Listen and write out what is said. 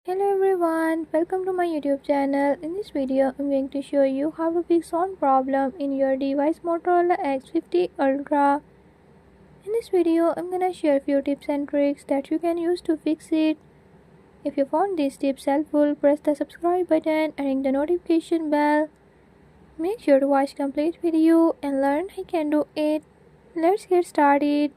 Hello everyone, welcome to my YouTube channel. In this video, I'm going to show you how to fix sound problem in your device Motorola X50 Ultra. In this video, I'm gonna share a few tips and tricks that you can use to fix it. If you found these tips helpful, press the subscribe button and ring the notification bell. Make sure to watch complete video and learn how you can do it. Let's get started.